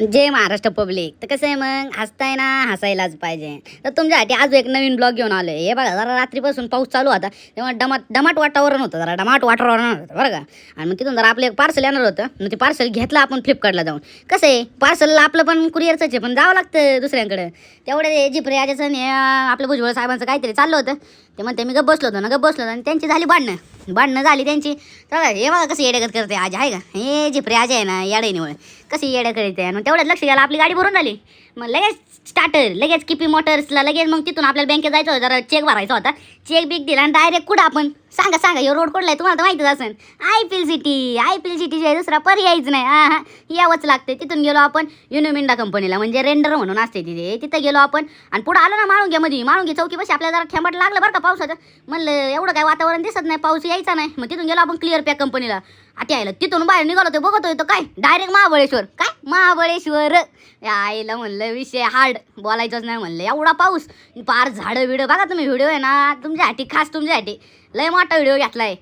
जय Maharashtra public. तर कसं आहे मग, हसताय ना, हसायलाच पाहिजे. तर तुमच्यासाठी आज एक नवीन ब्लॉग घेऊन आलोय. हे बघा, जरा रात्रीपासून पाऊस चालू होता, तेव्हा दमाट वातावरण होतं, जरा दमाट वातावरण होतं बरं का. आणि मग तिथून जरा आपलं एक पार्सल येणार होतं, मग ते पार्सल घेतलं आपण फ्लिपकार्टला जाऊन. कसं आहे, पार्सलला आपलं पण कुरिअरचंच आहे, पण जावं लागतं दुसऱ्यांकडे. तेवढे जिप्रे याच्याचं आणि आपलं भुजबळ साहेबांचं काहीतरी चाललं होतं. ते म्हणते मी गप्प बसलो होतो आणि त्यांची झाली भांडणं झाली त्यांची. तर हे बघा कसं येड्यागत करते आज, आहे का हे जिप्रे आज आहे ना, येडे निवळ कशी येड्या करते. आणि तेवढ्यात लक्ष द्यायला आपली गाडी भरून झाली. मग लगेच स्टार्टर, लगेच किपी मोटर्सला लगेच. मग तिथून आपल्याला बँकेत जायचं होतं, जरा चेक भरायचा होता. चेक बिक दिला आणि डायरेक्ट कुठं आपण सांगा हे रोड कुठला आहे तुम्हाला तर माहितीच असेल, आयपीएल सिटीशिवाय दुसरा पर्यायच नाही. हां यावंच लागते. तिथून गेलो आपण युनोमिंडा कंपनीला, म्हणजे रेंडर म्हणून असते तिथं गेलो आपण. आणि पुढं आलो ना माळुंगी चौकी बस आपल्याला जरा थेंबट लागलं बरं का पावसाचं. म्हणलं एवढं काय वातावरण दिसत नाही, पाऊस यायचा नाही. मग तिथून गेलो आपण क्लिअर पॅक कंपनीला. आता यायला तिथून बाहेर निघालो ते बघतोय तर काय डायरेक्ट महाबळेश्वर. यायला म्हणलं विषय हार्ड, बोलायचंच नाही म्हणलं. एवढा पाऊस, पार झाडं बिडं बघा तुम्ही. व्हिडिओ आहे ना तुमच्यासाठी, खास तुमच्यासाठी लय मोठा व्हिडिओ घेतलाय.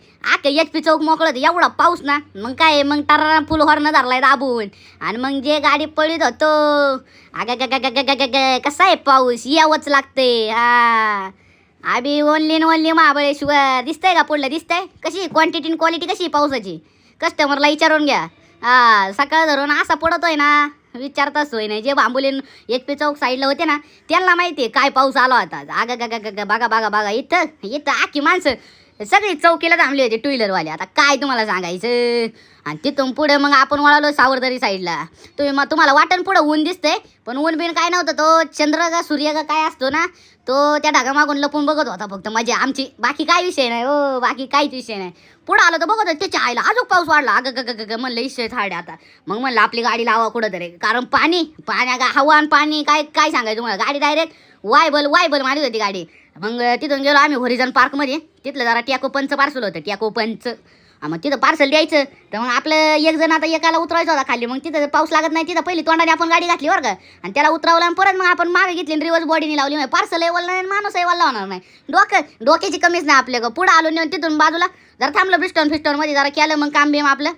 HP चौक मोकळत, एवढा पाऊस ना. मग काय, मग टरा फुल हॉर्न धरलाय दाबून. आणि मग जे गाडी पळीत होतो, कसा आहे पाऊस, यावंच लागते. आबी ओनली महाबळेश्वर. दिसतंय का पुढलं, दिसतंय कशी क्वांटिटी आणि क्वालिटी कशी पावसाची. कस्टमरला विचारून घ्या. सकाळ धरून असा पडतोय ना, विचारताच होय नाही. जे बांबुलीन HP चौक साईडला होते ना, त्यांना माहिती आहे काय पाऊस आला होता. बघा इथं आखी माणसं सगळी चौकीला थांबली होती, टू व्हीलरवाले. आता काय तुम्हाला सांगायचं. आणि तिथून पुढे मग आपण वळालो सावरदरी साईडला. तुम्हाला वाटण पुढं ऊन दिसतंय, पण ऊन बिन काय नव्हतं. तो चंद्र का सूर्य का काय असतो ना, तो त्या ढगामागून लपून बघत होता फक्त. मजा आमची, बाकी काय विषय नाही हो, बाकी काहीच विषय नाही. पुढं आलं तर बघत होतं त्याच्या आईला अजून पाऊस वाढला. म्हणलं इशय थाडे आता. मग म्हणलं आपली गाडी लावा कुठं तरी, कारण हवा आणि पाणी काय सांगायचं तुम्हाला. गाडी डायरेक्ट वायबल मारत होती गाडी. मग तिथून गेलो आम्ही होरिझन पार्कमध्ये. तिथलं जरा टॅकोपनचं पार्सल होतं, टॅकोपनचं. मग तिथं पार्सल द्यायचं. तर मग आपलं एक जण आता एकाला उतरायचं होता खाली. मग तिथं पाऊस लागत नाही, तिथं पहिली तोंडाने आपण गाडी घातली बरं का. आणि त्याला उतरवलं आणि परत मग आपण मागे घेतली आणि रिवर्स बॉडीने लावली. मग पार्सल एवढं नाही, माणूस एवढा होणार नाही. डोक्याची कमीच नाही आपल्या. पुढं आलो नेऊन तिथून बाजूला जरा थांबलं फिस्टॉनमध्ये जरा केलं मग काम बिम आपलं.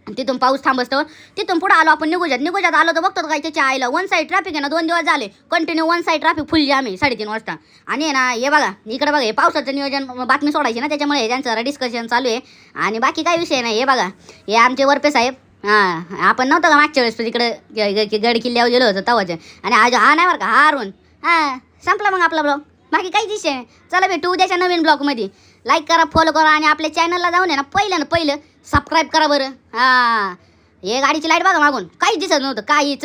तिथून पाऊस थांबसतो. तिथून पुढं आलो आपण निघूजात आलो तर बघतो काय त्याच्या आईला वन साईड ट्रॅफिक आहे ना. 2 दिवस झाले continue one side traffic fully आम्ही 3:30 वाजता. आणि ना हे बघा इकडे बघा, हे पावसाचं नियोजन बातमी सोडायची ना, त्याच्यामुळे त्यांचं जरा डिस्कशन चालू आहे. आणि बाकी काय विषय नाही. हे बघा हे आमचे वरपे साहेब. आपण नव्हतं का मागच्या वेळेस तिकडे गड किल्ल्यावर गेलो होतो तवाचं. आणि आज नाही बरं का हारून. संपला मग आपला ब्लॉग, बाकी काहीच विषय नाही. चला भेटू उद्याच्या नवीन ब्लॉगमध्ये. लाईक करा, फॉलो करा आणि आपल्या चॅनलला जाऊन आहे ना पहिलं सबस्क्राईब करा बरं. हे गाडीची लाईट बघा मागून, काहीच दिसत नव्हतं काहीच.